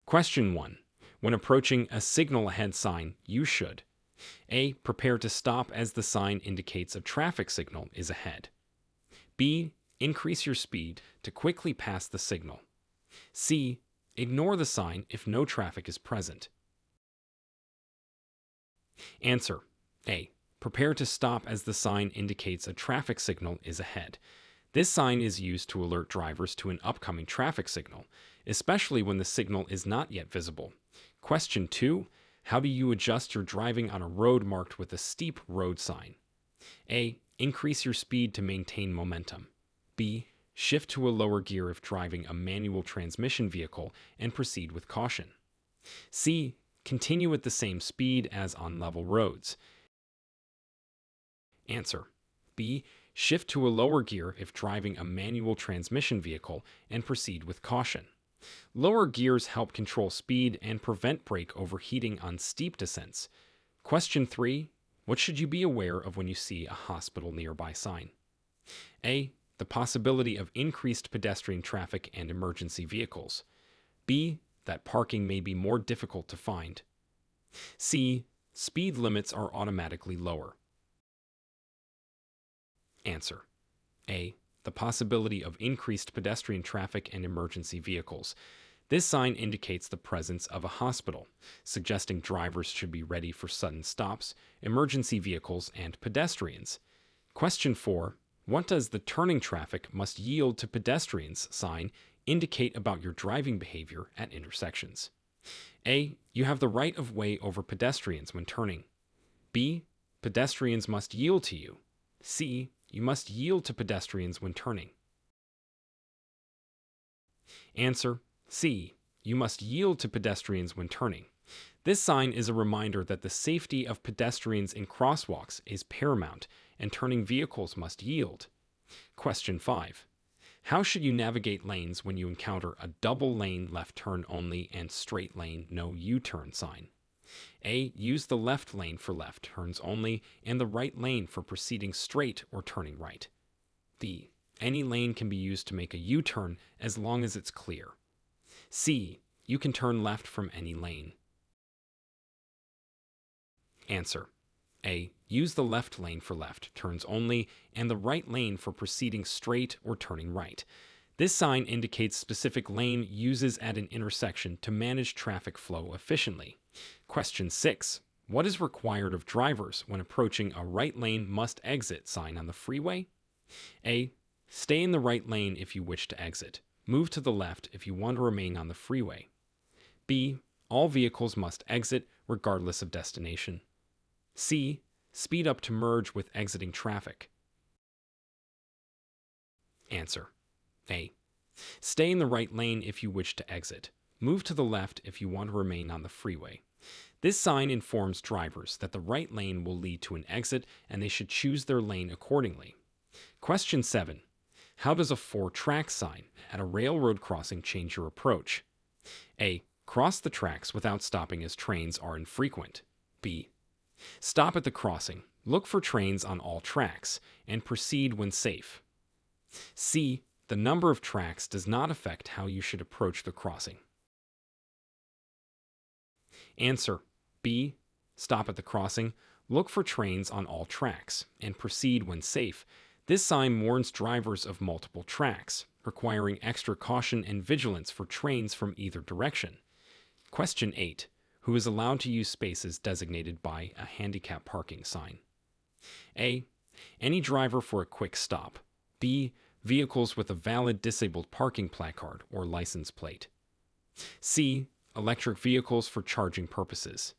Question 1. When approaching a signal ahead sign, you should A. Prepare to stop as the sign indicates a traffic signal is ahead. B. Increase your speed to quickly pass the signal. C. Ignore the sign if no traffic is present. Answer. A. Prepare to stop as the sign indicates a traffic signal is ahead. This sign is used to alert drivers to an upcoming traffic signal, especially when the signal is not yet visible. Question 2. How do you adjust your driving on a road marked with a steep road sign? A. Increase your speed to maintain momentum. B. Shift to a lower gear if driving a manual transmission vehicle and proceed with caution. C. Continue at the same speed as on level roads. Answer. B. Shift to a lower gear if driving a manual transmission vehicle and proceed with caution. Lower gears help control speed and prevent brake overheating on steep descents. Question 3. What should you be aware of when you see a hospital nearby sign? A. The possibility of increased pedestrian traffic and emergency vehicles. B. That parking may be more difficult to find. C. Speed limits are automatically lower. Answer. A. The possibility of increased pedestrian traffic and emergency vehicles. This sign indicates the presence of a hospital, suggesting drivers should be ready for sudden stops, emergency vehicles, and pedestrians. Question 4. What does the turning traffic must yield to pedestrians sign indicate about your driving behavior at intersections? A. You have the right of way over pedestrians when turning. B. Pedestrians must yield to you. C. You must yield to pedestrians when turning. Answer. C. You must yield to pedestrians when turning. This sign is a reminder that the safety of pedestrians in crosswalks is paramount and turning vehicles must yield. Question 5. How should you navigate lanes when you encounter a double lane left turn only and straight lane no U-turn sign? A. Use the left lane for left turns only and the right lane for proceeding straight or turning right. B. Any lane can be used to make a U-turn as long as it's clear. C. You can turn left from any lane. Answer. A. Use the left lane for left turns only and the right lane for proceeding straight or turning right. This sign indicates specific lane uses at an intersection to manage traffic flow efficiently. Question 6. What is required of drivers when approaching a right lane must exit sign on the freeway? A. Stay in the right lane if you wish to exit. Move to the left if you want to remain on the freeway. B. All vehicles must exit regardless of destination. C. Speed up to merge with exiting traffic. Answer. A. Stay in the right lane if you wish to exit. Move to the left if you want to remain on the freeway. This sign informs drivers that the right lane will lead to an exit and they should choose their lane accordingly. Question 7. How does a 4-track sign at a railroad crossing change your approach? A. Cross the tracks without stopping as trains are infrequent. B. Stop at the crossing, look for trains on all tracks, and proceed when safe. C. The number of tracks does not affect how you should approach the crossing. Answer. B. Stop at the crossing, look for trains on all tracks, and proceed when safe. This sign warns drivers of multiple tracks, requiring extra caution and vigilance for trains from either direction. Question 8. Who is allowed to use spaces designated by a handicap parking sign? A. Any driver for a quick stop. B. Vehicles with a valid disabled parking placard or license plate. C. Electric vehicles for charging purposes.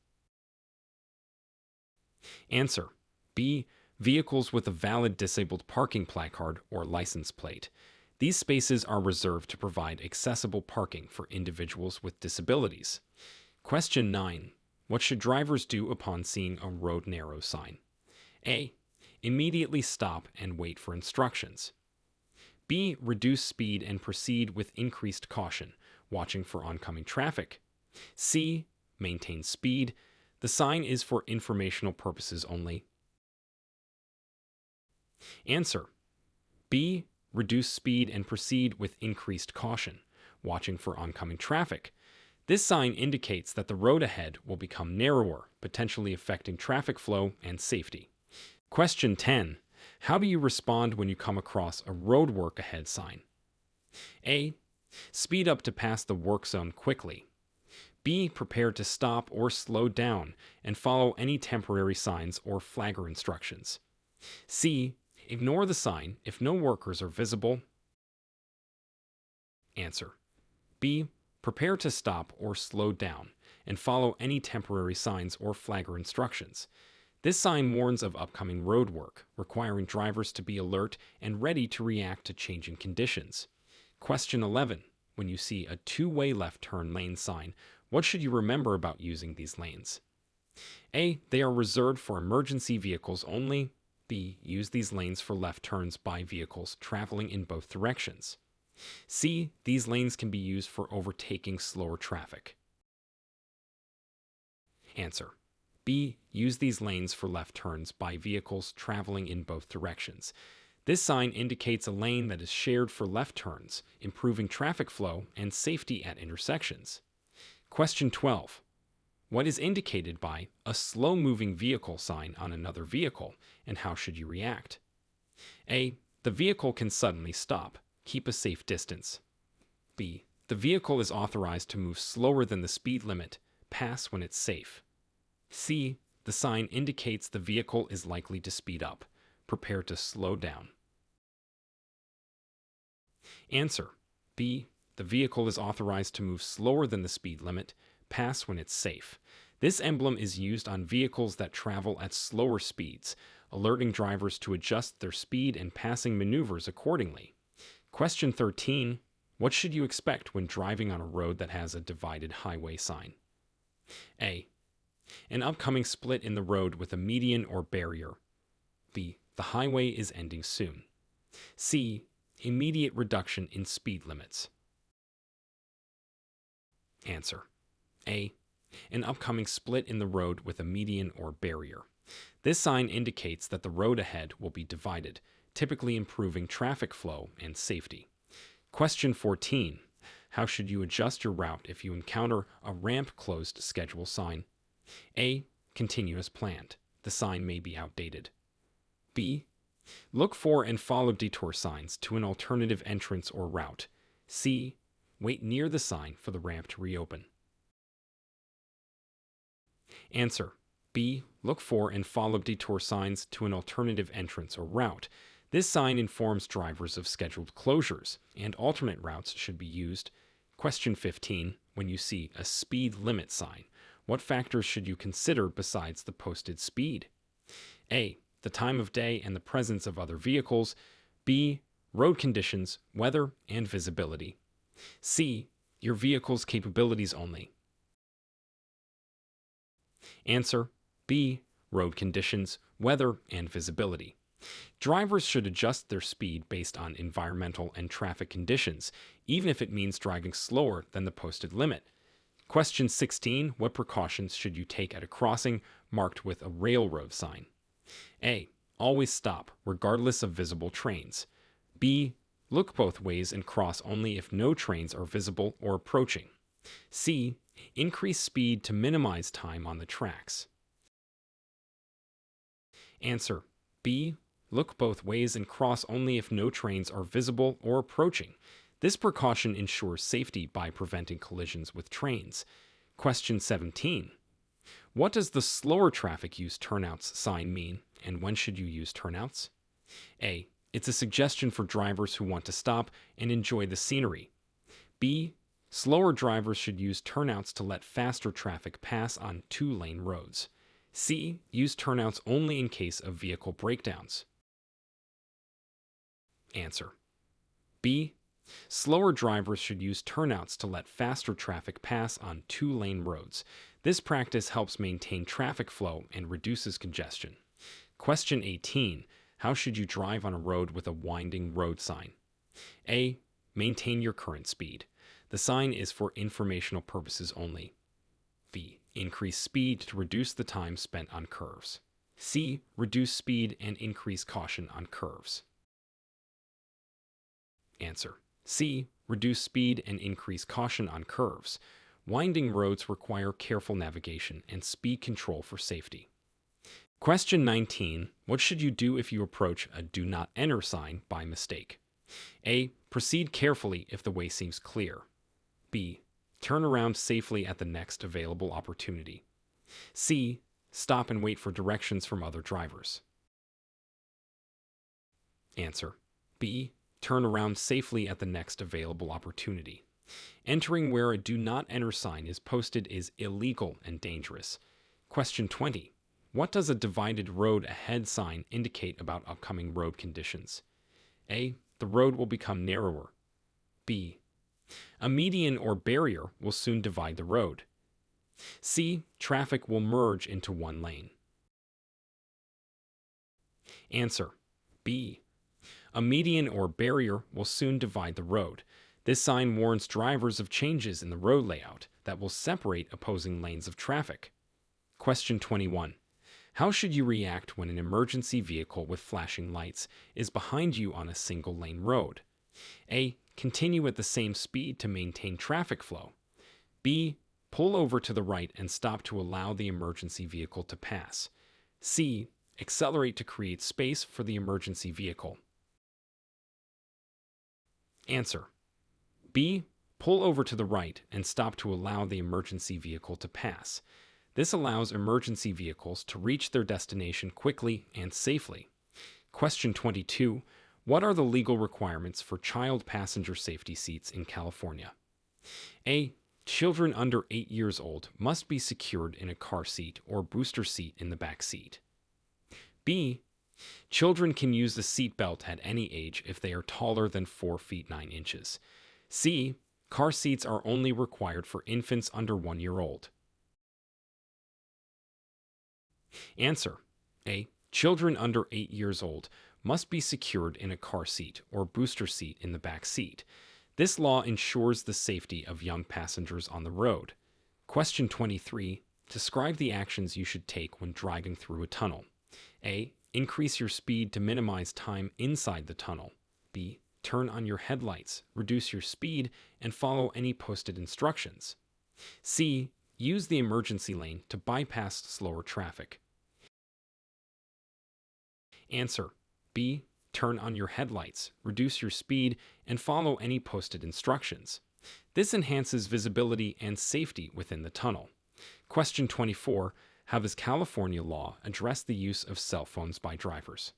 Answer. B. Vehicles with a valid disabled parking placard or license plate. These spaces are reserved to provide accessible parking for individuals with disabilities. Question 9. What should drivers do upon seeing a road narrow sign? A. Immediately stop and wait for instructions. B. Reduce speed and proceed with increased caution, watching for oncoming traffic. C. Maintain speed. The sign is for informational purposes only. Answer. B. Reduce speed and proceed with increased caution, watching for oncoming traffic. This sign indicates that the road ahead will become narrower, potentially affecting traffic flow and safety. Question 10. How do you respond when you come across a road work ahead sign? A. Speed up to pass the work zone quickly. B. Prepare to stop or slow down and follow any temporary signs or flagger instructions. C. Ignore the sign if no workers are visible. Answer. B. Prepare to stop or slow down and follow any temporary signs or flagger instructions. This sign warns of upcoming road work, requiring drivers to be alert and ready to react to changing conditions. Question 11. When you see a two-way left turn lane sign, what should you remember about using these lanes? A. They are reserved for emergency vehicles only. B. Use these lanes for left turns by vehicles traveling in both directions. C. These lanes can be used for overtaking slower traffic. Answer. B. Use these lanes for left turns by vehicles traveling in both directions. This sign indicates a lane that is shared for left turns, improving traffic flow and safety at intersections. Question 12. What is indicated by a slow-moving vehicle sign on another vehicle, and how should you react? A. The vehicle can suddenly stop. Keep a safe distance. B. The vehicle is authorized to move slower than the speed limit. Pass when it's safe. C. The sign indicates the vehicle is likely to speed up. Prepare to slow down. Answer. B. The vehicle is authorized to move slower than the speed limit. Pass when it's safe. This emblem is used on vehicles that travel at slower speeds, alerting drivers to adjust their speed and passing maneuvers accordingly. Question 13. What should you expect when driving on a road that has a divided highway sign? A. An upcoming split in the road with a median or barrier. B. The highway is ending soon. C. Immediate reduction in speed limits. Answer. A. An upcoming split in the road with a median or barrier. This sign indicates that the road ahead will be divided, typically improving traffic flow and safety. Question 14. How should you adjust your route if you encounter a ramp closed schedule sign? A. Continue as planned. The sign may be outdated. B. Look for and follow detour signs to an alternative entrance or route. C. Wait near the sign for the ramp to reopen. Answer. B. Look for and follow detour signs to an alternative entrance or route. This sign informs drivers of scheduled closures, and alternate routes should be used. Question 15. When you see a speed limit sign, what factors should you consider besides the posted speed? A. The time of day and the presence of other vehicles. B. Road conditions, weather, and visibility. C. Your vehicle's capabilities only. Answer. B. Road conditions, weather, and visibility. Drivers should adjust their speed based on environmental and traffic conditions, even if it means driving slower than the posted limit. Question 16. What precautions should you take at a crossing marked with a railroad sign? A. Always stop, regardless of visible trains. B. Look both ways and cross only if no trains are visible or approaching. C. Increase speed to minimize time on the tracks. Answer. B. Look both ways and cross only if no trains are visible or approaching. This precaution ensures safety by preventing collisions with trains. Question 17. What does the slower traffic use turnouts sign mean, and when should you use turnouts? A. It's a suggestion for drivers who want to stop and enjoy the scenery. B. Slower drivers should use turnouts to let faster traffic pass on two-lane roads. C. Use turnouts only in case of vehicle breakdowns. Answer. B. Slower drivers should use turnouts to let faster traffic pass on two-lane roads. This practice helps maintain traffic flow and reduces congestion. Question 18. How should you drive on a road with a winding road sign? A. Maintain your current speed. The sign is for informational purposes only. B. Increase speed to reduce the time spent on curves. C. Reduce speed and increase caution on curves. Answer. C. Reduce speed and increase caution on curves. Winding roads require careful navigation and speed control for safety. Question 19. What should you do if you approach a do not enter sign by mistake? A. Proceed carefully if the way seems clear. B. Turn around safely at the next available opportunity. C. Stop and wait for directions from other drivers. Answer. B. Turn around safely at the next available opportunity. Entering where a do not enter sign is posted is illegal and dangerous. Question 20. What does a divided road ahead sign indicate about upcoming road conditions? A. The road will become narrower. B. A median or barrier will soon divide the road. C. Traffic will merge into one lane. Answer. B. A median or barrier will soon divide the road. This sign warns drivers of changes in the road layout that will separate opposing lanes of traffic. Question 21. How should you react when an emergency vehicle with flashing lights is behind you on a single-lane road? A. Continue at the same speed to maintain traffic flow. B. Pull over to the right and stop to allow the emergency vehicle to pass. C. Accelerate to create space for the emergency vehicle. Answer. B. Pull over to the right and stop to allow the emergency vehicle to pass. This allows emergency vehicles to reach their destination quickly and safely. Question 22. What are the legal requirements for child passenger safety seats in California? A. Children under 8 years old must be secured in a car seat or booster seat in the back seat. B. Children can use the seat belt at any age if they are taller than 4 feet 9 inches. C. Car seats are only required for infants under 1 year old. Answer. A. Children under 8 years old must be secured in a car seat or booster seat in the back seat. This law ensures the safety of young passengers on the road. Question 23. Describe the actions you should take when driving through a tunnel. A. Increase your speed to minimize time inside the tunnel. B. Turn on your headlights, reduce your speed, and follow any posted instructions. C. Use the emergency lane to bypass slower traffic. Answer. B. Turn on your headlights, reduce your speed, and follow any posted instructions. This enhances visibility and safety within the tunnel. Question 24. How does California law address the use of cell phones by drivers?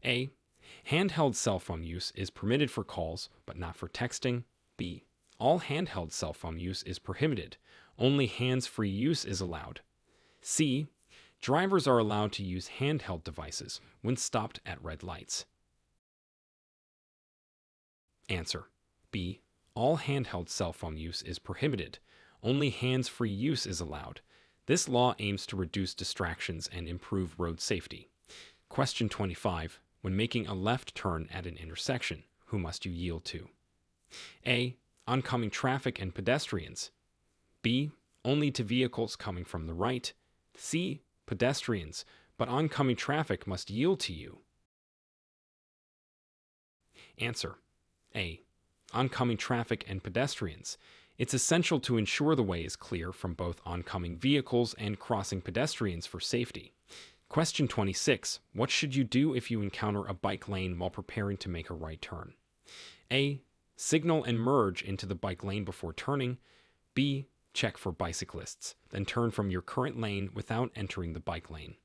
A. Handheld cell phone use is permitted for calls, but not for texting. B. All handheld cell phone use is prohibited. Only hands-free use is allowed. C. Drivers are allowed to use handheld devices when stopped at red lights. Answer. B. All handheld cell phone use is prohibited. Only hands-free use is allowed. This law aims to reduce distractions and improve road safety. Question 25. When making a left turn at an intersection, who must you yield to? A. Oncoming traffic and pedestrians. B. Only to vehicles coming from the right. C. Pedestrians, but oncoming traffic must yield to you. Answer. A. Oncoming traffic and pedestrians. It's essential to ensure the way is clear from both oncoming vehicles and crossing pedestrians for safety. Question 26. What should you do if you encounter a bike lane while preparing to make a right turn? A. Signal and merge into the bike lane before turning. B. Check for bicyclists, then turn from your current lane without entering the bike lane.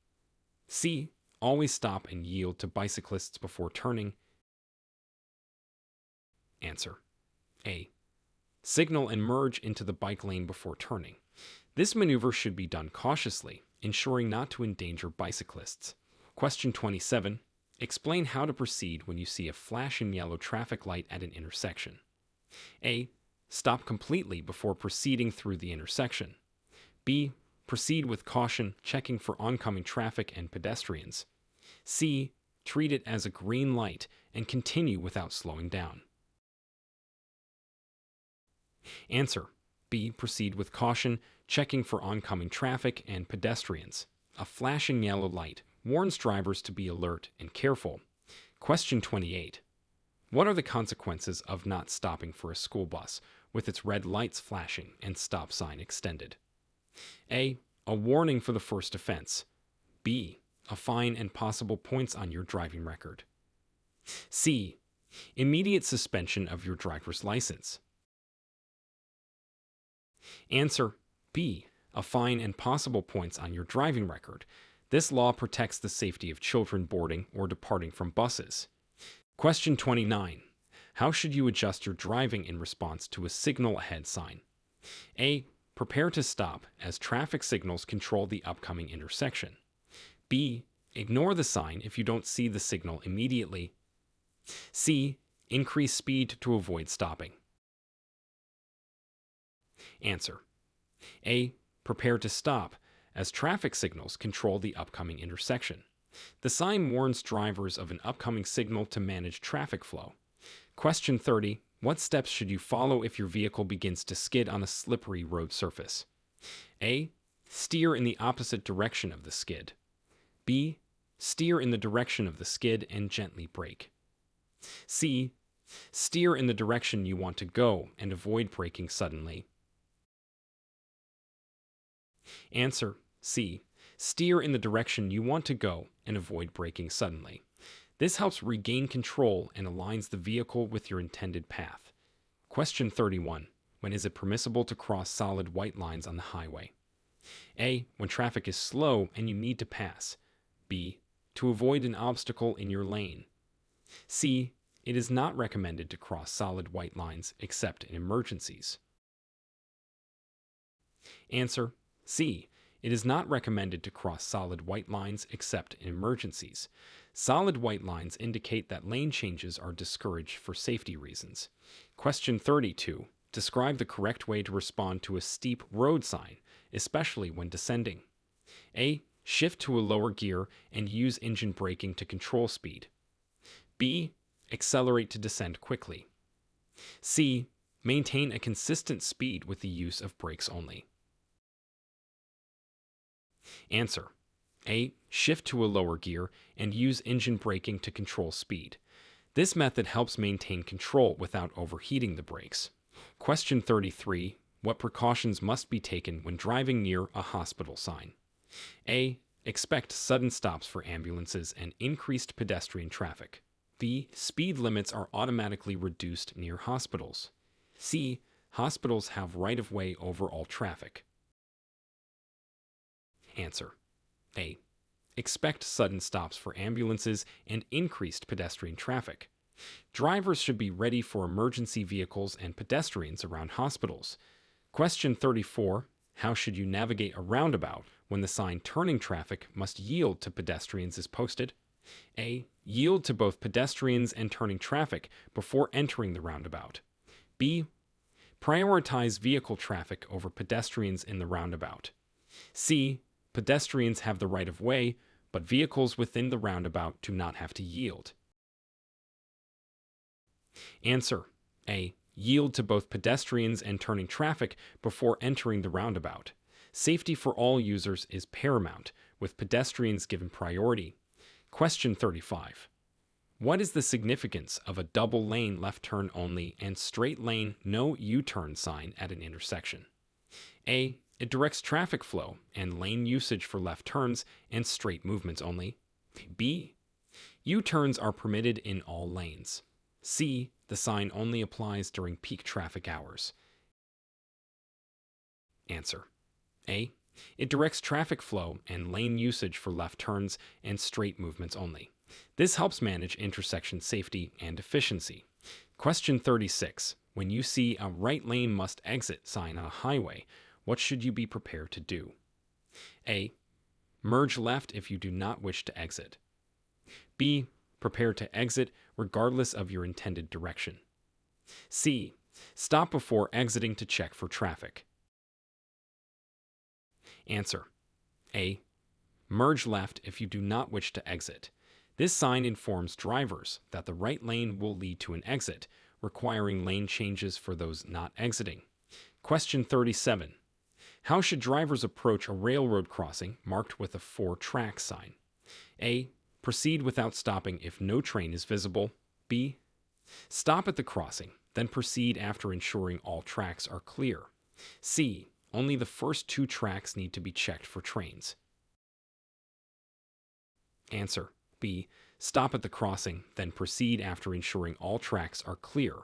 C. Always stop and yield to bicyclists before turning. Answer. A. Signal and merge into the bike lane before turning. This maneuver should be done cautiously, ensuring not to endanger bicyclists. Question 27. Explain how to proceed when you see a flashing yellow traffic light at an intersection. A. Stop completely before proceeding through the intersection. B. Proceed with caution, checking for oncoming traffic and pedestrians. C. Treat it as a green light and continue without slowing down. Answer. B. Proceed with caution, checking for oncoming traffic and pedestrians. A flashing yellow light warns drivers to be alert and careful. Question 28. What are the consequences of not stopping for a school bus with its red lights flashing and stop sign extended. A warning for the first offense. B, a fine and possible points on your driving record. C, immediate suspension of your driver's license. Answer B, a fine and possible points on your driving record. This law protects the safety of children boarding or departing from buses. Question 29. How should you adjust your driving in response to a signal ahead sign? A, prepare to stop as traffic signals control the upcoming intersection. B, ignore the sign if you don't see the signal immediately. C, increase speed to avoid stopping. Answer. A, prepare to stop as traffic signals control the upcoming intersection. The sign warns drivers of an upcoming signal to manage traffic flow. Question 30. What steps should you follow if your vehicle begins to skid on a slippery road surface? A, steer in the opposite direction of the skid. B, steer in the direction of the skid and gently brake. C, steer in the direction you want to go and avoid braking suddenly. Answer C, steer in the direction you want to go and avoid braking suddenly. This helps regain control and aligns the vehicle with your intended path. Question 31. When is it permissible to cross solid white lines on the highway? A, when traffic is slow and you need to pass. B, to avoid an obstacle in your lane. C, it is not recommended to cross solid white lines except in emergencies. Answer C, it is not recommended to cross solid white lines except in emergencies. Solid white lines indicate that lane changes are discouraged for safety reasons. Question 32. Describe the correct way to respond to a steep road sign, especially when descending. A, shift to a lower gear and use engine braking to control speed. B, accelerate to descend quickly. C, maintain a consistent speed with the use of brakes only. Answer. A, shift to a lower gear and use engine braking to control speed. This method helps maintain control without overheating the brakes. Question 33. What precautions must be taken when driving near a hospital sign? A, expect sudden stops for ambulances and increased pedestrian traffic. B, speed limits are automatically reduced near hospitals. C, hospitals have right-of-way over all traffic. Answer. A, expect sudden stops for ambulances and increased pedestrian traffic. Drivers should be ready for emergency vehicles and pedestrians around hospitals. Question 34. How should you navigate a roundabout when the sign turning traffic must yield to pedestrians is posted? A, yield to both pedestrians and turning traffic before entering the roundabout. B, prioritize vehicle traffic over pedestrians in the roundabout. C, pedestrians have the right of way, but vehicles within the roundabout do not have to yield. Answer. A, yield to both pedestrians and turning traffic before entering the roundabout. Safety for all users is paramount, with pedestrians given priority. Question 35. What is the significance of a double lane left turn only and straight lane no U-turn sign at an intersection? A, it directs traffic flow and lane usage for left turns and straight movements only. B, U-turns are permitted in all lanes. C, the sign only applies during peak traffic hours. Answer. A, it directs traffic flow and lane usage for left turns and straight movements only. This helps manage intersection safety and efficiency. Question 36. When you see a right lane must exit sign on a highway, what should you be prepared to do? A, merge left if you do not wish to exit. B, prepare to exit regardless of your intended direction. C, stop before exiting to check for traffic. Answer. A, merge left if you do not wish to exit. This sign informs drivers that the right lane will lead to an exit, requiring lane changes for those not exiting. Question 37. How should drivers approach a railroad crossing marked with a 4-track sign? A, proceed without stopping if no train is visible. B, stop at the crossing then proceed after ensuring all tracks are clear. C. Only the first 2 tracks need to be checked for trains. Answer. B. Stop at the crossing, then proceed after ensuring all tracks are clear.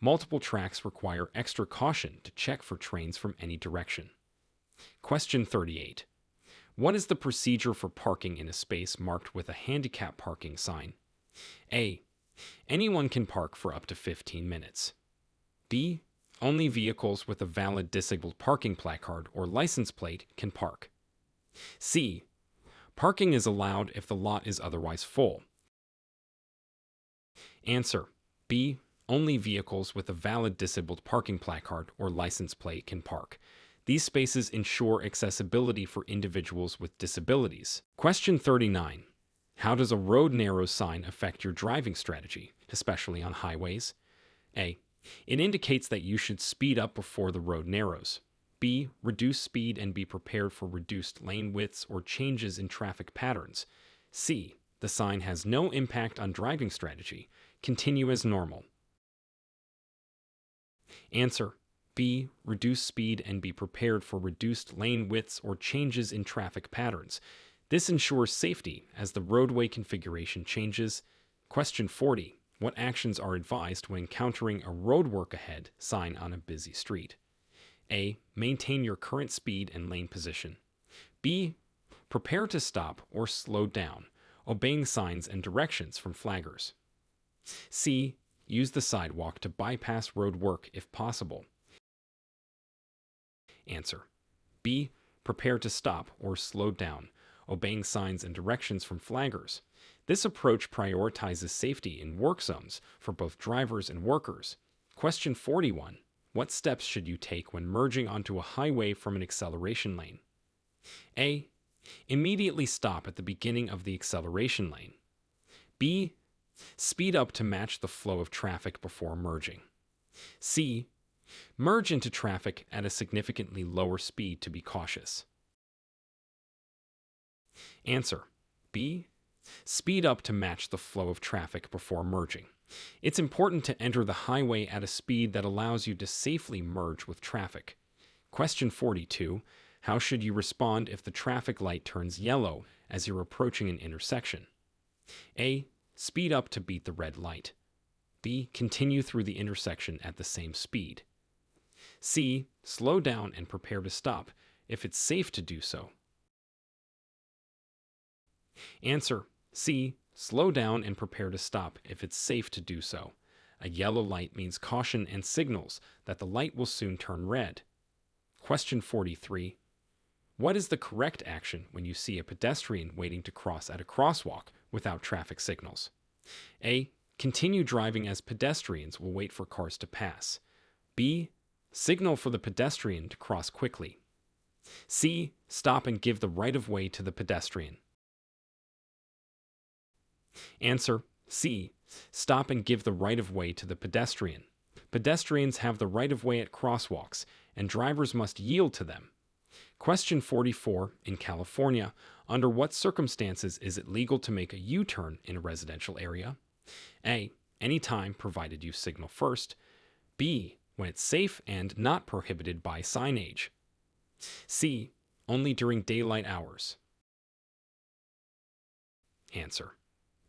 Multiple tracks require extra caution to check for trains from any direction. Question 38. What is the procedure for parking in a space marked with a handicap parking sign? A. Anyone can park for up to 15 minutes. B. Only vehicles with a valid disabled parking placard or license plate can park. C. Parking is allowed if the lot is otherwise full. Answer. B. Only vehicles with a valid disabled parking placard or license plate can park. These spaces ensure accessibility for individuals with disabilities. Question 39. How does a road narrows sign affect your driving strategy, especially on highways? A. It indicates that you should speed up before the road narrows. B. Reduce speed and be prepared for reduced lane widths or changes in traffic patterns. C. The sign has no impact on driving strategy. Continue as normal. Answer. B. Reduce speed and be prepared for reduced lane widths or changes in traffic patterns. This ensures safety as the roadway configuration changes. Question 40. What actions are advised when encountering a roadwork ahead sign on a busy street? A. Maintain your current speed and lane position. B. Prepare to stop or slow down, obeying signs and directions from flaggers. C. Use the sidewalk to bypass road work if possible. Answer. B. Prepare to stop or slow down, obeying signs and directions from flaggers. This approach prioritizes safety in work zones for both drivers and workers. Question 41. What steps should you take when merging onto a highway from an acceleration lane? A. Immediately stop at the beginning of the acceleration lane. B. Speed up to match the flow of traffic before merging. C. Merge into traffic at a significantly lower speed to be cautious. Answer. B. Speed up to match the flow of traffic before merging. It's important to enter the highway at a speed that allows you to safely merge with traffic. Question 42. How should you respond if the traffic light turns yellow as you're approaching an intersection? A. Speed up to beat the red light. B. Continue through the intersection at the same speed. C. Slow down and prepare to stop if it's safe to do so. Answer. C. Slow down and prepare to stop if it's safe to do so. A yellow light means caution and signals that the light will soon turn red. Question 43. What is the correct action when you see a pedestrian waiting to cross at a crosswalk without traffic signals? A. Continue driving as pedestrians will wait for cars to pass. B. Signal for the pedestrian to cross quickly. C. Stop and give the right-of-way to the pedestrian. Answer. C. Stop and give the right-of-way to the pedestrian. Pedestrians have the right-of-way at crosswalks, and drivers must yield to them. Question 44. In California, under what circumstances is it legal to make a U-turn in a residential area? A. Anytime, provided you signal first. B. When it's safe and not prohibited by signage. C. Only during daylight hours. Answer.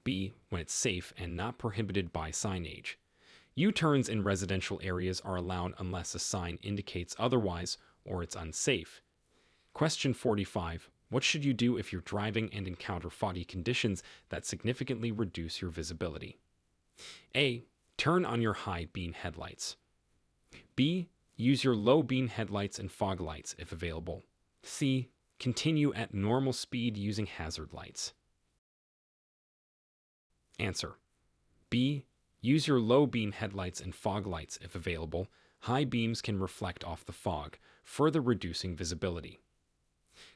B. When it's safe and not prohibited by signage. U-turns in residential areas are allowed unless a sign indicates otherwise or it's unsafe. Question 45. What should you do if you're driving and encounter foggy conditions that significantly reduce your visibility? A. Turn on your high beam headlights. B. Use your low beam headlights and fog lights if available. C. Continue at normal speed using hazard lights. Answer. B. Use your low beam headlights and fog lights if available. High beams can reflect off the fog, further reducing visibility.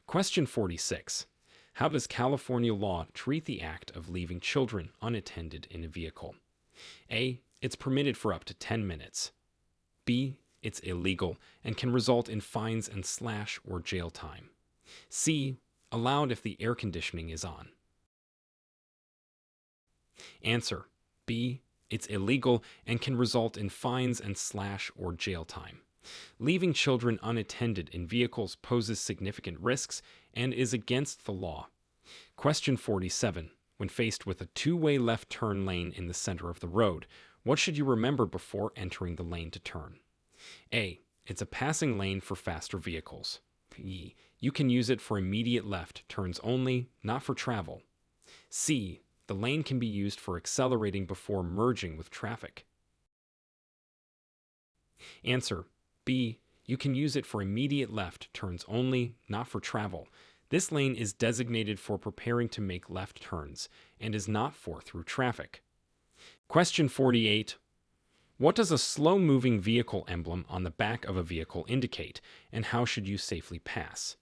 Question 46. How does California law treat the act of leaving children unattended in a vehicle? A. It's permitted for up to 10 minutes. B. It's illegal and can result in fines and slash or jail time. C. Allowed if the air conditioning is on. Answer. B. It's illegal and can result in fines and slash or jail time. Leaving children unattended in vehicles poses significant risks and is against the law. Question 47. When faced with a two-way left turn lane in the center of the road, what should you remember before entering the lane to turn? A. It's a passing lane for faster vehicles. B. You can use it for immediate left turns only, not for travel. C. The lane can be used for accelerating before merging with traffic. Answer. B. You can use it for immediate left turns only, not for travel. This lane is designated for preparing to make left turns and is not for through traffic. Question 48. What does a slow-moving vehicle emblem on the back of a vehicle indicate, and how should you safely pass?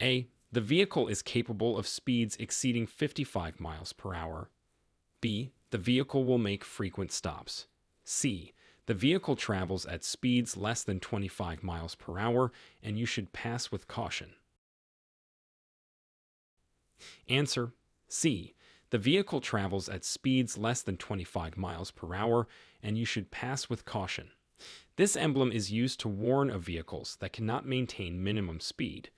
A. The vehicle is capable of speeds exceeding 55 miles per hour. B. The vehicle will make frequent stops. C. The vehicle travels at speeds less than 25 miles per hour, and you should pass with caution. Answer. C. The vehicle travels at speeds less than 25 miles per hour, and you should pass with caution. This emblem is used to warn of vehicles that cannot maintain minimum speed.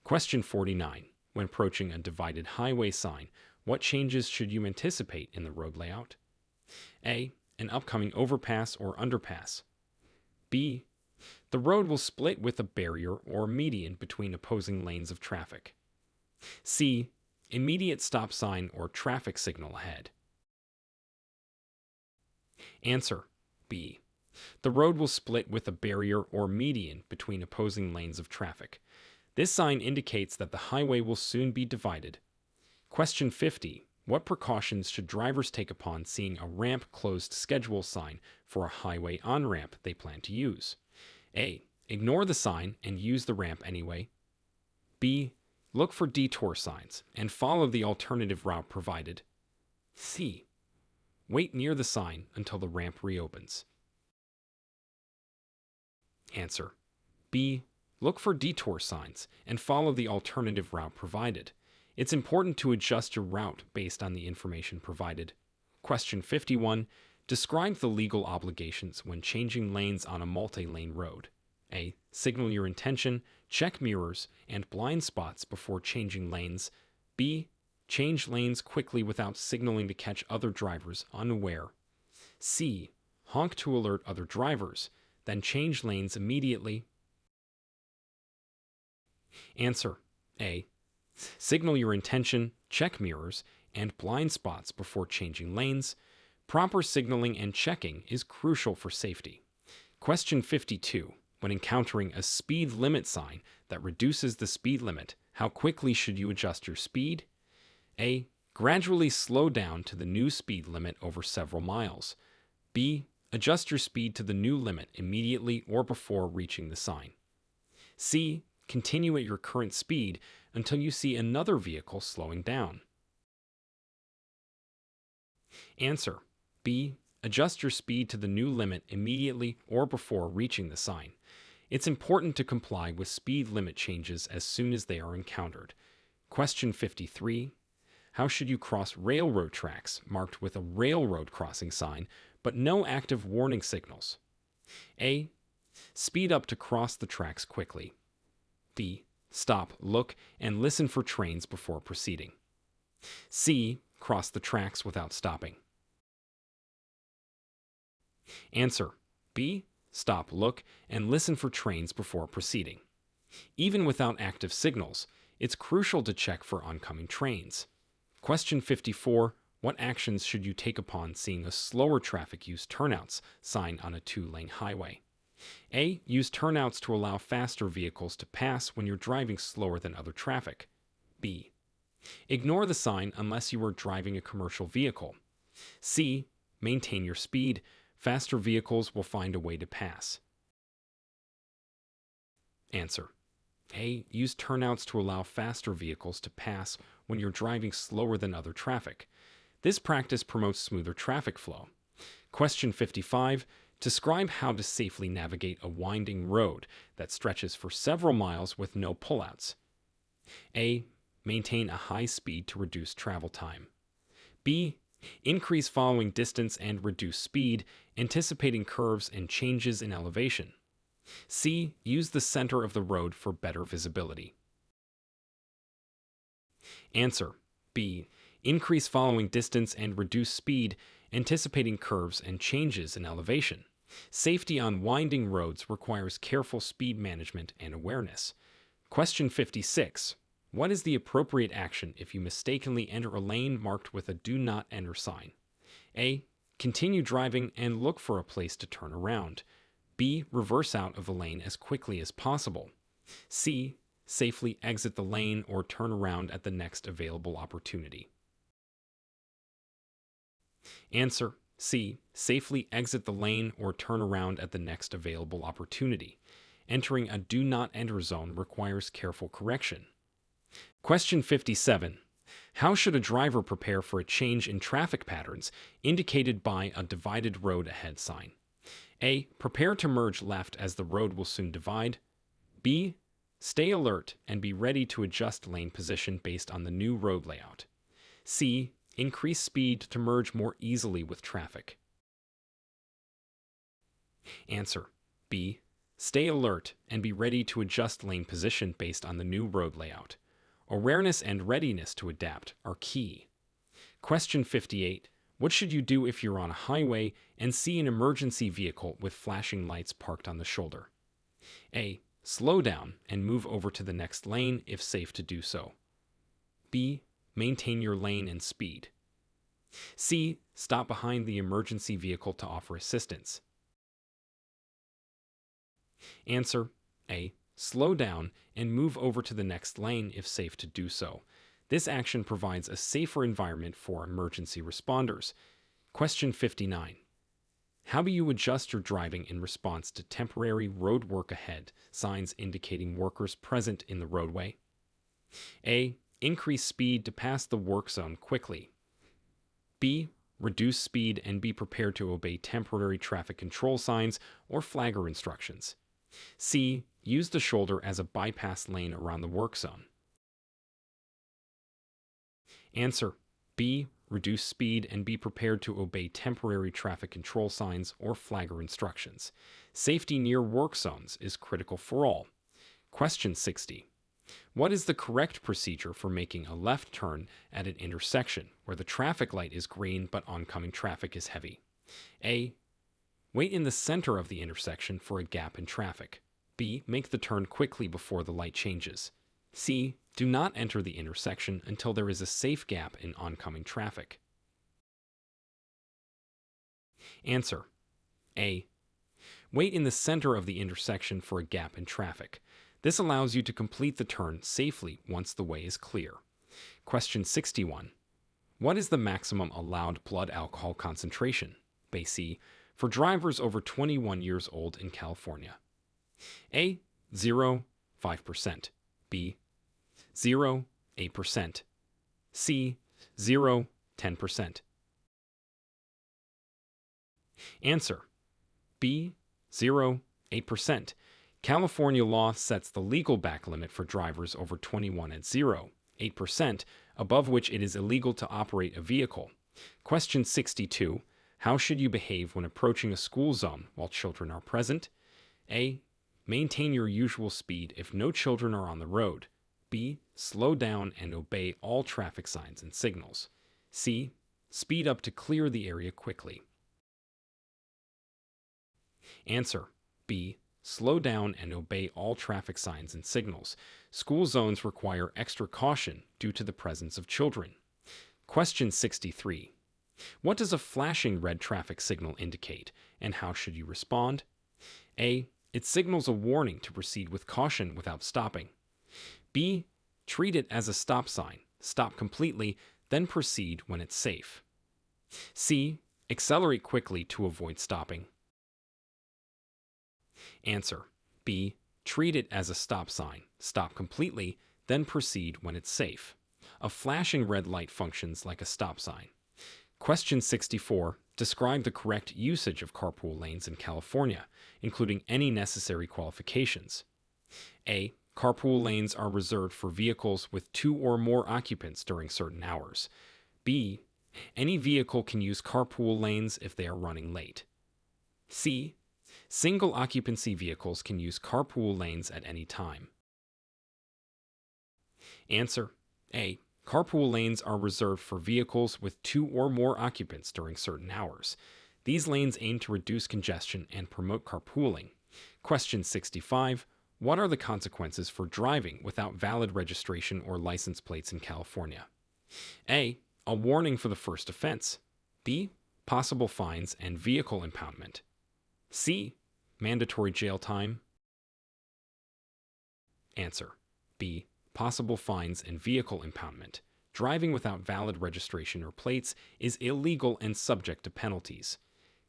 Question 49. When approaching a divided highway sign, what changes should you anticipate in the road layout? A. An upcoming overpass or underpass. B. The road will split with a barrier or median between opposing lanes of traffic. C. Immediate stop sign or traffic signal ahead. Answer. B. The road will split with a barrier or median between opposing lanes of traffic. This sign indicates that the highway will soon be divided. Question 50. What precautions should drivers take upon seeing a ramp closed schedule sign for a highway on-ramp they plan to use? A. Ignore the sign and use the ramp anyway. B. Look for detour signs and follow the alternative route provided. C. Wait near the sign until the ramp reopens. Answer. B. Look for detour signs and follow the alternative route provided. It's important to adjust your route based on the information provided. Question 51. Describe the legal obligations when changing lanes on a multi-lane road. A. Signal your intention, check mirrors and blind spots before changing lanes. B. Change lanes quickly without signaling to catch other drivers unaware. C. Honk to alert other drivers, then change lanes immediately. Answer. A. Signal your intention, check mirrors and blind spots before changing lanes. Proper signaling and checking is crucial for safety. Question 52. When encountering a speed limit sign that reduces the speed limit, how quickly should you adjust your speed? A. Gradually slow down to the new speed limit over several miles. B. Adjust your speed to the new limit immediately or before reaching the sign. C. Continue at your current speed until you see another vehicle slowing down. Answer. B. Adjust your speed to the new limit immediately or before reaching the sign. It's important to comply with speed limit changes as soon as they are encountered. Question 53. How should you cross railroad tracks marked with a railroad crossing sign but no active warning signals? A. Speed up to cross the tracks quickly. B. Stop, look, and listen for trains before proceeding. C. Cross the tracks without stopping. Answer. B. Stop, look, and listen for trains before proceeding. Even without active signals, it's crucial to check for oncoming trains. Question 54. What actions should you take upon seeing a slower traffic use turnouts sign on a two-lane highway? A. Use turnouts to allow faster vehicles to pass when you're driving slower than other traffic. B. Ignore the sign unless you are driving a commercial vehicle. C. Maintain your speed. Faster vehicles will find a way to pass. Answer. A. Use turnouts to allow faster vehicles to pass when you're driving slower than other traffic. This practice promotes smoother traffic flow. Question 55. Describe how to safely navigate a winding road that stretches for several miles with no pullouts. A. Maintain a high speed to reduce travel time. B. Increase following distance and reduce speed, anticipating curves and changes in elevation. C. Use the center of the road for better visibility. Answer: B. Increase following distance and reduce speed, anticipating curves and changes in elevation. Safety on winding roads requires careful speed management and awareness. Question 56. What is the appropriate action if you mistakenly enter a lane marked with a "Do Not Enter" sign? A. Continue driving and look for a place to turn around. B. Reverse out of the lane as quickly as possible. C. Safely exit the lane or turn around at the next available opportunity. Answer: C. Safely exit the lane or turn around at the next available opportunity. Entering a "Do Not Enter" zone requires careful correction. Question 57. How should a driver prepare for a change in traffic patterns indicated by a "Divided Road Ahead" sign? A. Prepare to merge left as the road will soon divide. B. Stay alert and be ready to adjust lane position based on the new road layout. C. Increase speed to merge more easily with traffic. Answer: B. Stay alert and be ready to adjust lane position based on the new road layout. Awareness and readiness to adapt are key. Question 58. What should you do if you're on a highway and see an emergency vehicle with flashing lights parked on the shoulder? A. Slow down and move over to the next lane if safe to do so. B. Maintain your lane and speed. C. Stop behind the emergency vehicle to offer assistance. Answer: A. Slow down and move over to the next lane if safe to do so. This action provides a safer environment for emergency responders. Question 59. How do you adjust your driving in response to temporary "Road Work Ahead" signs indicating workers present in the roadway? A. Increase speed to pass the work zone quickly. B. Reduce speed and be prepared to obey temporary traffic control signs or flagger instructions. C. Use the shoulder as a bypass lane around the work zone. Answer: B. Reduce speed and be prepared to obey temporary traffic control signs or flagger instructions. Safety near work zones is critical for all. Question 60. What is the correct procedure for making a left turn at an intersection where the traffic light is green but oncoming traffic is heavy? A. Wait in the center of the intersection for a gap in traffic. B. Make the turn quickly before the light changes. C. Do not enter the intersection until there is a safe gap in oncoming traffic. Answer: A. Wait in the center of the intersection for a gap in traffic. This allows you to complete the turn safely once the way is clear. Question 61. What is the maximum allowed blood alcohol concentration, (BAC), for drivers over 21 years old in California? A. 0, 5%. B. 0, 8%. C. 0, 10%. Answer: B. 0, 8%. California law sets the legal back limit for drivers over 21 at 0, 8%, above which it is illegal to operate a vehicle. Question 62. How should you behave when approaching a school zone while children are present? A. Maintain your usual speed if no children are on the road. B. Slow down and obey all traffic signs and signals. C. Speed up to clear the area quickly. Answer: B. Slow down and obey all traffic signs and signals. School zones require extra caution due to the presence of children. Question 63. What does a flashing red traffic signal indicate, and how should you respond? A. It signals a warning to proceed with caution without stopping. B. Treat it as a stop sign. Stop completely, then proceed when it's safe. C. Accelerate quickly to avoid stopping. Answer: B. Treat it as a stop sign. Stop completely, then proceed when it's safe. A flashing red light functions like a stop sign. Question 64. Describe the correct usage of carpool lanes in California, including any necessary qualifications. A. Carpool lanes are reserved for vehicles with 2 or more occupants during certain hours. B. Any vehicle can use carpool lanes if they are running late. C. Single occupancy vehicles can use carpool lanes at any time. Answer: A. Carpool lanes are reserved for vehicles with 2 or more occupants during certain hours. These lanes aim to reduce congestion and promote carpooling. Question 65. What are the consequences for driving without valid registration or license plates in California? A. A warning for the first offense. B. Possible fines and vehicle impoundment. C. Mandatory jail time. Answer: B. Possible fines and vehicle impoundment. Driving without valid registration or plates is illegal and subject to penalties.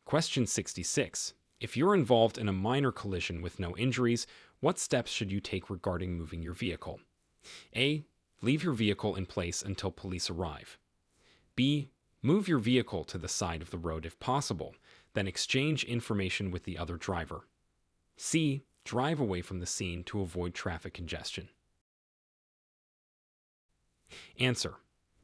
Question 66. If you're involved in a minor collision with no injuries, what steps should you take regarding moving your vehicle? A. Leave your vehicle in place until police arrive. B. Move your vehicle to the side of the road if possible, then exchange information with the other driver. C. Drive away from the scene to avoid traffic congestion. Answer: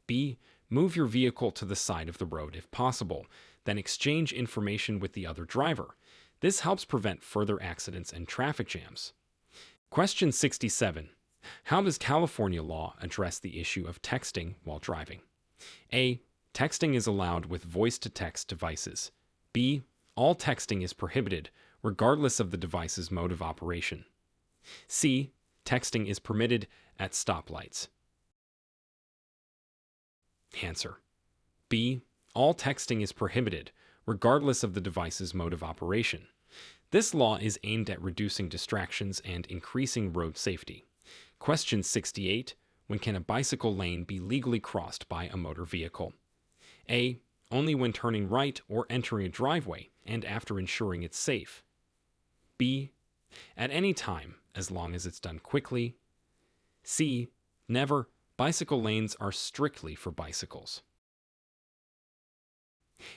B. Move your vehicle to the side of the road if possible, then exchange information with the other driver. This helps prevent further accidents and traffic jams. Question 67. How does California law address the issue of texting while driving? A. Texting is allowed with voice-to-text devices. B. All texting is prohibited, regardless of the device's mode of operation. C. Texting is permitted at stoplights. Answer: B. All texting is prohibited, regardless of the device's mode of operation. This law is aimed at reducing distractions and increasing road safety. Question 68. When can a bicycle lane be legally crossed by a motor vehicle? A. Only when turning right or entering a driveway and after ensuring it's safe. B. At any time, as long as it's done quickly. C. Never. Bicycle lanes are strictly for bicycles.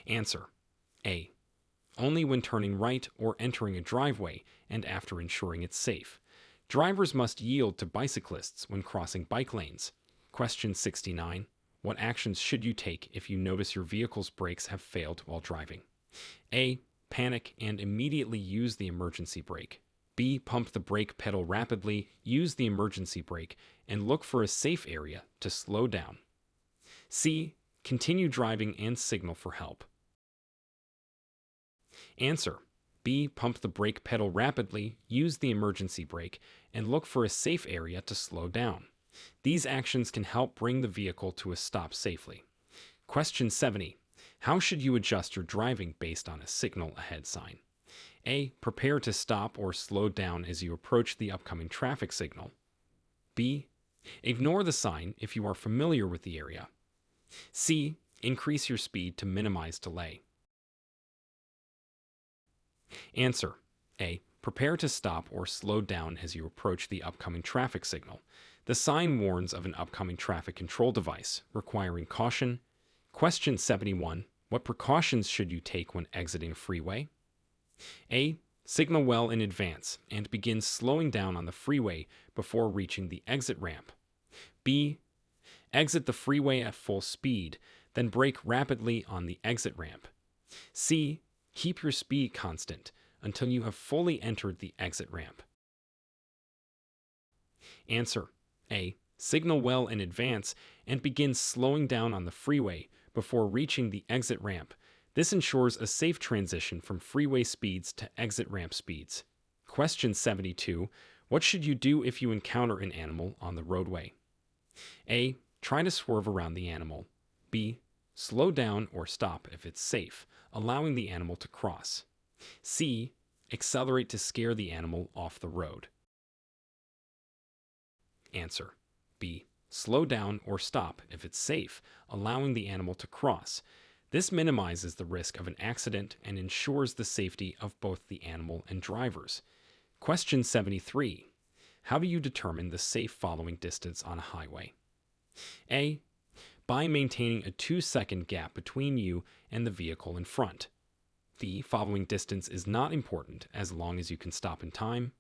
Answer: A. Only when turning right or entering a driveway and after ensuring it's safe. Drivers must yield to bicyclists when crossing bike lanes. Question 69. What actions should you take if you notice your vehicle's brakes have failed while driving? A. Panic and immediately use the emergency brake. B. Pump the brake pedal rapidly, use the emergency brake, and look for a safe area to slow down. C. Continue driving and signal for help. Answer: B. Pump the brake pedal rapidly, use the emergency brake, and look for a safe area to slow down. These actions can help bring the vehicle to a stop safely. Question 70. How should you adjust your driving based on a signal ahead sign? A. Prepare to stop or slow down as you approach the upcoming traffic signal. B. Ignore the sign if you are familiar with the area. C. Increase your speed to minimize delay. Answer: A. Prepare to stop or slow down as you approach the upcoming traffic signal. The sign warns of an upcoming traffic control device, requiring caution. Question 71. What precautions should you take when exiting a freeway? A. Signal well in advance and begin slowing down on the freeway before reaching the exit ramp. B. Exit the freeway at full speed, then brake rapidly on the exit ramp. C. Keep your speed constant until you have fully entered the exit ramp. Answer: A. Signal well in advance and begin slowing down on the freeway before reaching the exit ramp. This ensures a safe transition from freeway speeds to exit ramp speeds. Question 72. What should you do if you encounter an animal on the roadway? A. Try to swerve around the animal. B. Slow down or stop if it's safe, allowing the animal to cross. C. Accelerate to scare the animal off the road. Answer: B. Slow down or stop if it's safe, allowing the animal to cross. This minimizes the risk of an accident and ensures the safety of both the animal and drivers. Question 73. How do you determine the safe following distance on a highway? A. By maintaining a 2-second gap between you and the vehicle in front. The following distance is not important as long as you can stop in time.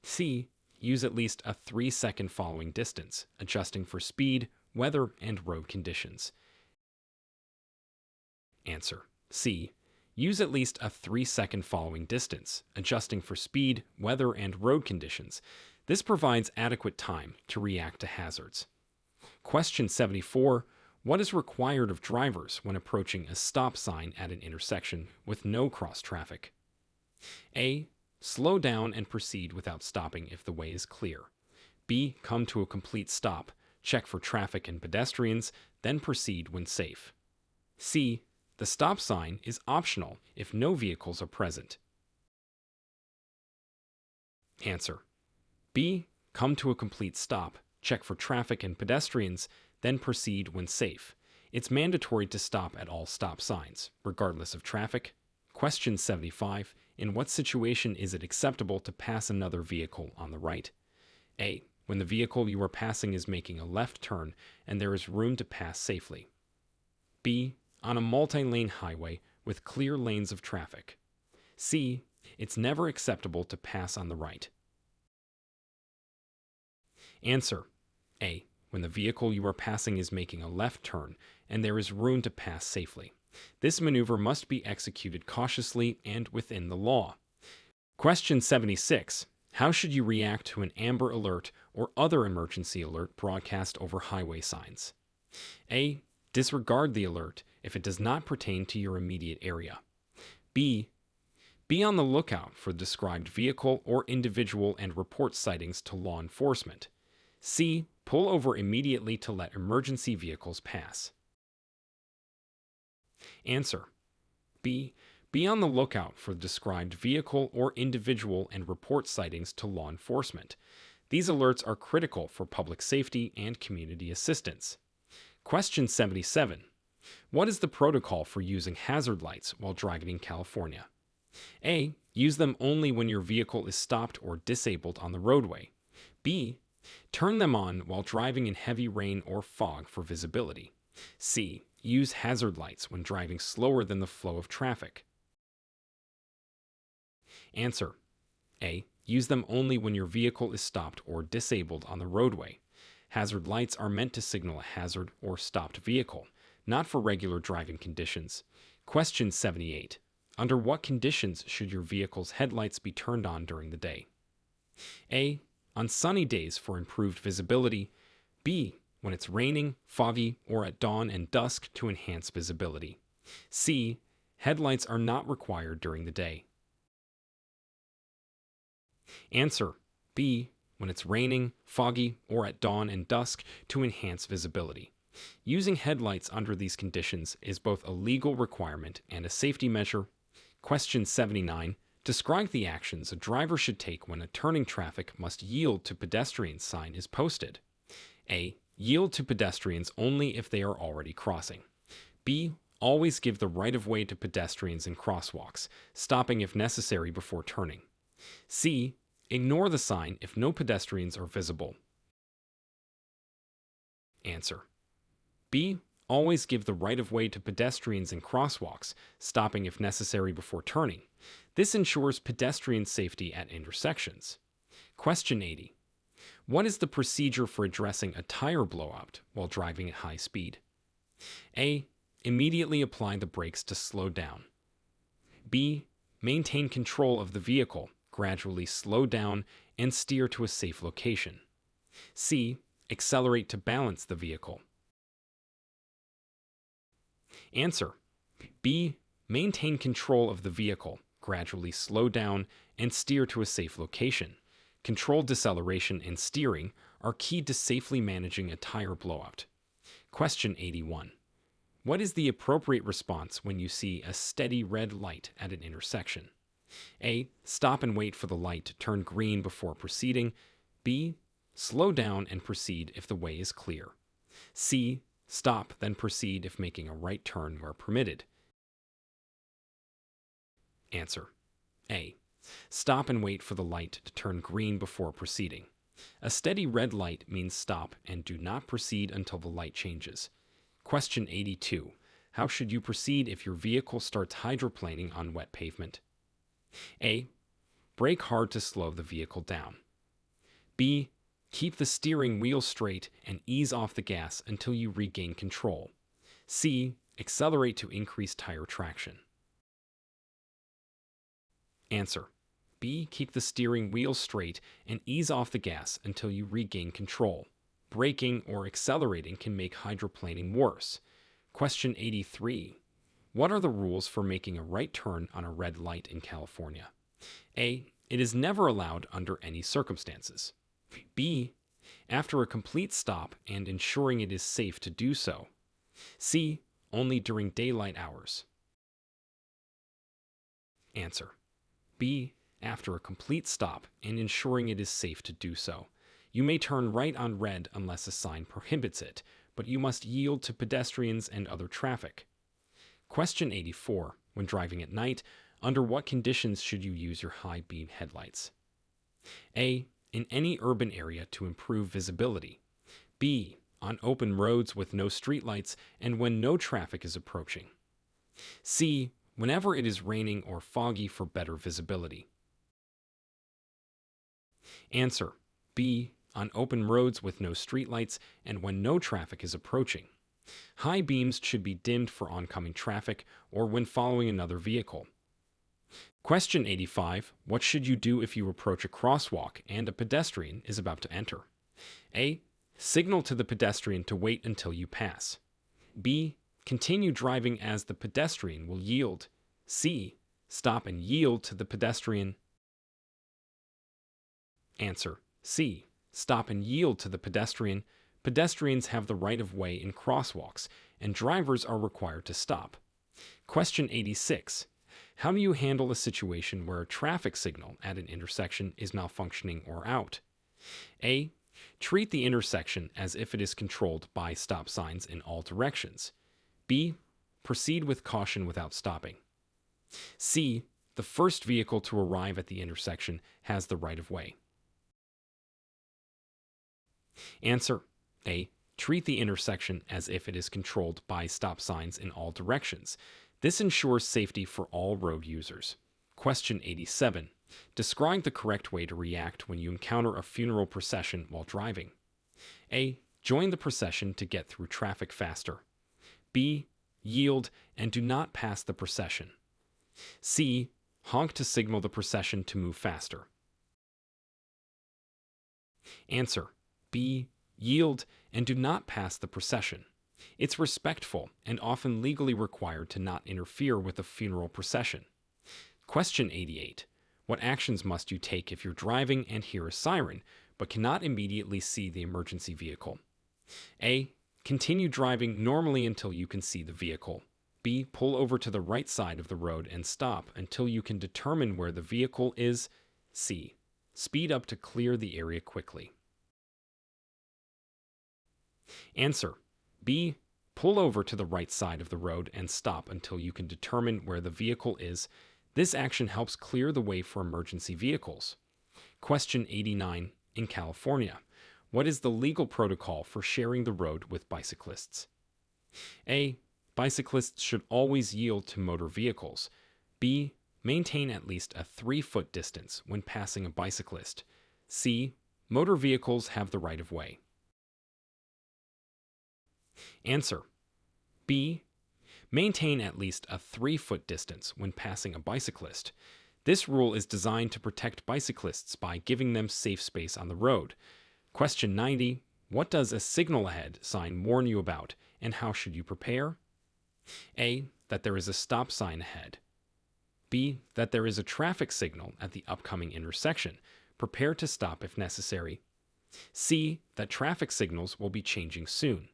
C. Use at least a 3-second following distance, adjusting for speed, weather, and road conditions. Answer: C. Use at least a 3-second following distance, adjusting for speed, weather, and road conditions. This provides adequate time to react to hazards. Question 74. What is required of drivers when approaching a stop sign at an intersection with no cross traffic? A. Slow down and proceed without stopping if the way is clear. B. Come to a complete stop, check for traffic and pedestrians, then proceed when safe. C. The stop sign is optional if no vehicles are present. Answer: B. Come to a complete stop, check for traffic and pedestrians, then proceed when safe. It's mandatory to stop at all stop signs, regardless of traffic. Question 75. In what situation is it acceptable to pass another vehicle on the right? A. When the vehicle you are passing is making a left turn and there is room to pass safely. B. On a multi-lane highway with clear lanes of traffic. C. It's never acceptable to pass on the right. Answer: A. When the vehicle you are passing is making a left turn and there is room to pass safely. This maneuver must be executed cautiously and within the law. Question 76. How should you react to an Amber Alert or other emergency alert broadcast over highway signs? A. Disregard the alert if it does not pertain to your immediate area. B. Be on the lookout for the described vehicle or individual and report sightings to law enforcement. C. Pull over immediately to let emergency vehicles pass. Answer: B. Be on the lookout for the described vehicle or individual and report sightings to law enforcement. These alerts are critical for public safety and community assistance. Question 77. What is the protocol for using hazard lights while driving in California? A. Use them only when your vehicle is stopped or disabled on the roadway. B. Turn them on while driving in heavy rain or fog for visibility. C. Use hazard lights when driving slower than the flow of traffic. Answer: A. Use them only when your vehicle is stopped or disabled on the roadway. Hazard lights are meant to signal a hazard or stopped vehicle, not for regular driving conditions. Question 78. Under what conditions should your vehicle's headlights be turned on during the day? A. On sunny days for improved visibility. B. When it's raining, foggy, or at dawn and dusk to enhance visibility. C. Headlights are not required during the day. Answer: B. When it's raining, foggy, or at dawn and dusk to enhance visibility. Using headlights under these conditions is both a legal requirement and a safety measure. Question 79. Describe the actions a driver should take when a turning traffic must yield to pedestrians sign is posted. A. Yield to pedestrians only if they are already crossing. B. Always give the right of way to pedestrians in crosswalks, stopping if necessary before turning. C. Ignore the sign if no pedestrians are visible. Answer: B. Always give the right of way to pedestrians in crosswalks, stopping if necessary before turning. This ensures pedestrian safety at intersections. Question 80. What is the procedure for addressing a tire blowout while driving at high speed? A. Immediately apply the brakes to slow down. B. Maintain control of the vehicle, gradually slow down, and steer to a safe location. C. Accelerate to balance the vehicle. Answer: B. Maintain control of the vehicle, gradually slow down, and steer to a safe location. Controlled deceleration and steering are key to safely managing a tire blowout. Question 81. What is the appropriate response when you see a steady red light at an intersection? A. Stop and wait for the light to turn green before proceeding. B. Slow down and proceed if the way is clear. C. Stop, then proceed if making a right turn where permitted. Answer: A. Stop and wait for the light to turn green before proceeding. A steady red light means stop and do not proceed until the light changes. Question 82. How should you proceed if your vehicle starts hydroplaning on wet pavement? A. Brake hard to slow the vehicle down. B. Keep the steering wheel straight and ease off the gas until you regain control. C. Accelerate to increase tire traction. Answer. B. Keep the steering wheel straight and ease off the gas until you regain control. Braking or accelerating can make hydroplaning worse. Question 83. What are the rules for making a right turn on a red light in California? A. It is never allowed under any circumstances. B. After a complete stop and ensuring it is safe to do so. C. Only during daylight hours. Answer. B. After a complete stop and ensuring it is safe to do so. You may turn right on red unless a sign prohibits it, but you must yield to pedestrians and other traffic. Question 84. When driving at night, under what conditions should you use your high beam headlights? A. In any urban area to improve visibility. B. On open roads with no streetlights and when no traffic is approaching. C. Whenever it is raining or foggy for better visibility. Answer. B. On open roads with no streetlights and when no traffic is approaching. High beams should be dimmed for oncoming traffic or when following another vehicle. Question 85. What should you do if you approach a crosswalk and a pedestrian is about to enter? A. Signal to the pedestrian to wait until you pass. B. Continue driving as the pedestrian will yield. C. Stop and yield to the pedestrian. Answer. C. Stop and yield to the pedestrian. Pedestrians have the right of way in crosswalks, and drivers are required to stop. Question 86. How do you handle a situation where a traffic signal at an intersection is malfunctioning or out? A. Treat the intersection as if it is controlled by stop signs in all directions. B. Proceed with caution without stopping. C. The first vehicle to arrive at the intersection has the right of way. Answer. A. Treat the intersection as if it is controlled by stop signs in all directions. This ensures safety for all road users. Question 87. Describe the correct way to react when you encounter a funeral procession while driving. A. Join the procession to get through traffic faster. B. Yield and do not pass the procession. C. Honk to signal the procession to move faster. Answer. B. Yield and do not pass the procession. It's respectful and often legally required to not interfere with a funeral procession. Question 88. What actions must you take if you're driving and hear a siren, but cannot immediately see the emergency vehicle? A. Continue driving normally until you can see the vehicle. B. Pull over to the right side of the road and stop until you can determine where the vehicle is. C. Speed up to clear the area quickly. Answer. B. Pull over to the right side of the road and stop until you can determine where the vehicle is. This action helps clear the way for emergency vehicles. Question 89. In California, what is the legal protocol for sharing the road with bicyclists? A. Bicyclists should always yield to motor vehicles. B. Maintain at least a 3-foot distance when passing a bicyclist. C. Motor vehicles have the right of way. Answer. B. Maintain at least a 3-foot distance when passing a bicyclist. This rule is designed to protect bicyclists by giving them safe space on the road. Question 90. What does a signal ahead sign warn you about, and how should you prepare? A. That there is a stop sign ahead. B. That there is a traffic signal at the upcoming intersection. Prepare to stop if necessary. C. That traffic signals will be changing soon.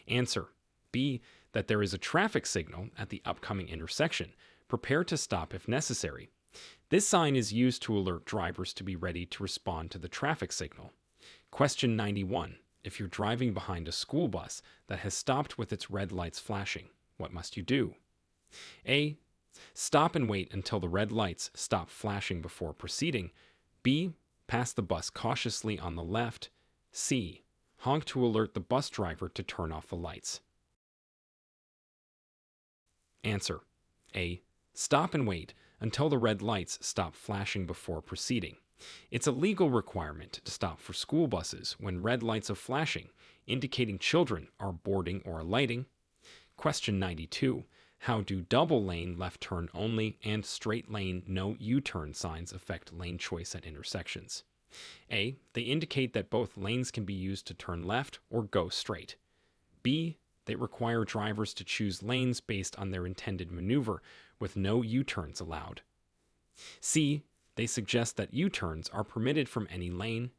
Answer. B. That there is a traffic signal at the upcoming intersection. Prepare to stop if necessary. This sign is used to alert drivers to be ready to respond to the traffic signal. Question 91. If you're driving behind a school bus that has stopped with its red lights flashing, what must you do? A. Stop and wait until the red lights stop flashing before proceeding. B. Pass the bus cautiously on the left. C. Honk to alert the bus driver to turn off the lights. Answer. A. Stop and wait until the red lights stop flashing before proceeding. It's a legal requirement to stop for school buses when red lights are flashing, indicating children are boarding or alighting. Question 92. How do double lane left turn only and straight lane no U-turn signs affect lane choice at intersections? A. They indicate that both lanes can be used to turn left or go straight. B. They require drivers to choose lanes based on their intended maneuver, with no U-turns allowed. C. They suggest that U-turns are permitted from any lane.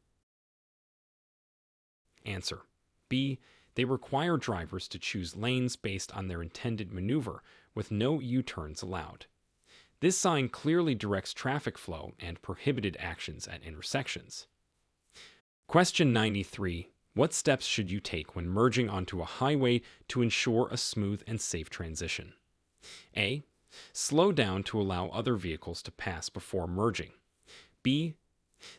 Answer. B. They require drivers to choose lanes based on their intended maneuver, with no U-turns allowed. This sign clearly directs traffic flow and prohibited actions at intersections. Question 93. What steps should you take when merging onto a highway to ensure a smooth and safe transition? A. Slow down to allow other vehicles to pass before merging. B.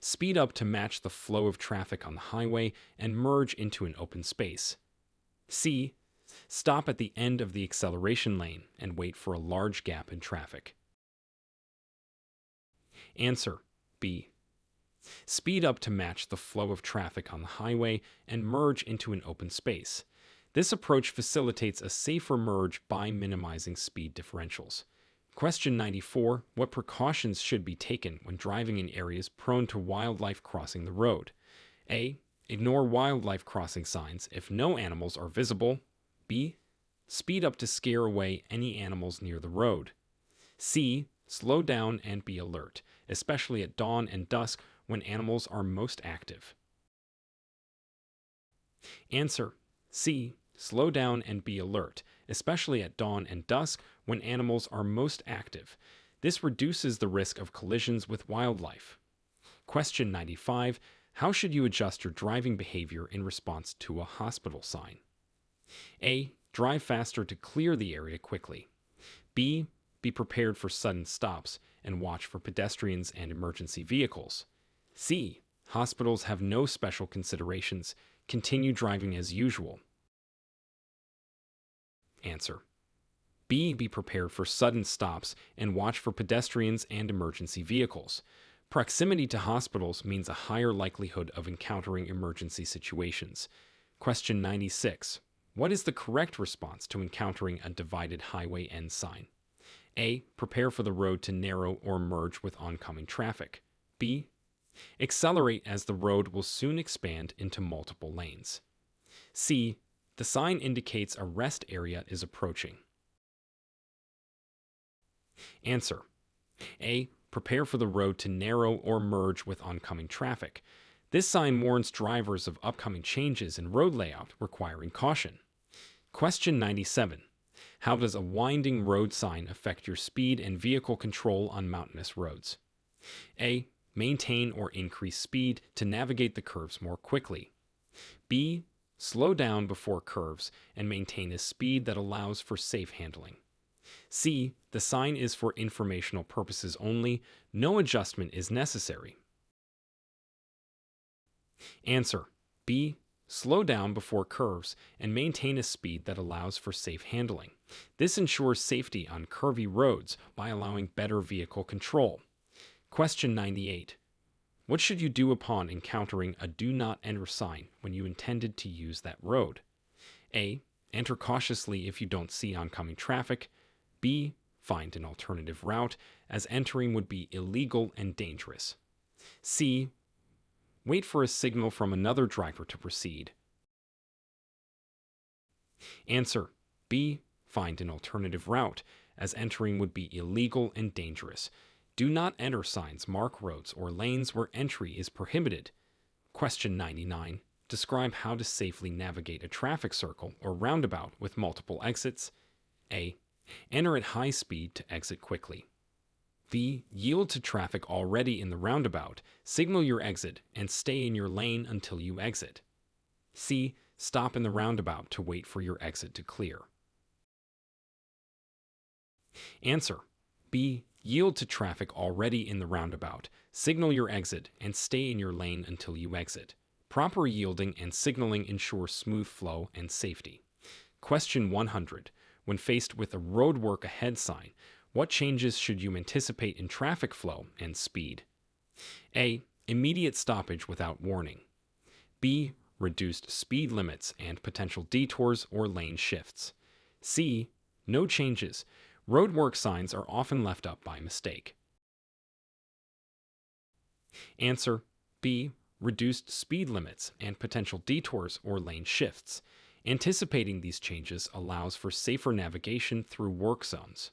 Speed up to match the flow of traffic on the highway and merge into an open space. C. Stop at the end of the acceleration lane and wait for a large gap in traffic. Answer. B. Speed up to match the flow of traffic on the highway and merge into an open space. This approach facilitates a safer merge by minimizing speed differentials. Question 94. What precautions should be taken when driving in areas prone to wildlife crossing the road? A. Ignore wildlife crossing signs if no animals are visible. B. Speed up to scare away any animals near the road. C. Slow down and be alert, especially at dawn and dusk when animals are most active. Answer. C. Slow down and be alert, especially at dawn and dusk when animals are most active. This reduces the risk of collisions with wildlife. Question 95. How should you adjust your driving behavior in response to a hospital sign? A. Drive faster to clear the area quickly. B. Be prepared for sudden stops and watch for pedestrians and emergency vehicles. C. Hospitals have no special considerations. Continue driving as usual. Answer. B. Be prepared for sudden stops and watch for pedestrians and emergency vehicles. Proximity to hospitals means a higher likelihood of encountering emergency situations. Question 96. What is the correct response to encountering a divided highway end sign? A. Prepare for the road to narrow or merge with oncoming traffic. B. Accelerate as the road will soon expand into multiple lanes. C. The sign indicates a rest area is approaching. Answer. A. Prepare for the road to narrow or merge with oncoming traffic. This sign warns drivers of upcoming changes in road layout requiring caution. Question 97. How does a winding road sign affect your speed and vehicle control on mountainous roads? A. Maintain or increase speed to navigate the curves more quickly. B. Slow down before curves and maintain a speed that allows for safe handling. C. The sign is for informational purposes only. No adjustment is necessary. Answer. B. Slow down before curves and maintain a speed that allows for safe handling. This ensures safety on curvy roads by allowing better vehicle control. Question 98. What should you do upon encountering a do not enter sign when you intended to use that road? A. Enter cautiously if you don't see oncoming traffic. B. Find an alternative route, as entering would be illegal and dangerous. C. Wait for a signal from another driver to proceed. Answer. B. Find an alternative route, as entering would be illegal and dangerous. Do not enter signs mark roads or lanes where entry is prohibited. Question 99. Describe how to safely navigate a traffic circle or roundabout with multiple exits. A. Enter at high speed to exit quickly. B. Yield to traffic already in the roundabout, signal your exit, and stay in your lane until you exit. C. Stop in the roundabout to wait for your exit to clear. Answer. B. Yield to traffic already in the roundabout, signal your exit, and stay in your lane until you exit. Proper yielding and signaling ensure smooth flow and safety. Question 100. When faced with a roadwork ahead sign, what changes should you anticipate in traffic flow and speed? A. Immediate stoppage without warning. B. Reduced speed limits and potential detours or lane shifts. C. No changes. Roadwork signs are often left up by mistake. Answer B. Reduced speed limits and potential detours or lane shifts. Anticipating these changes allows for safer navigation through work zones.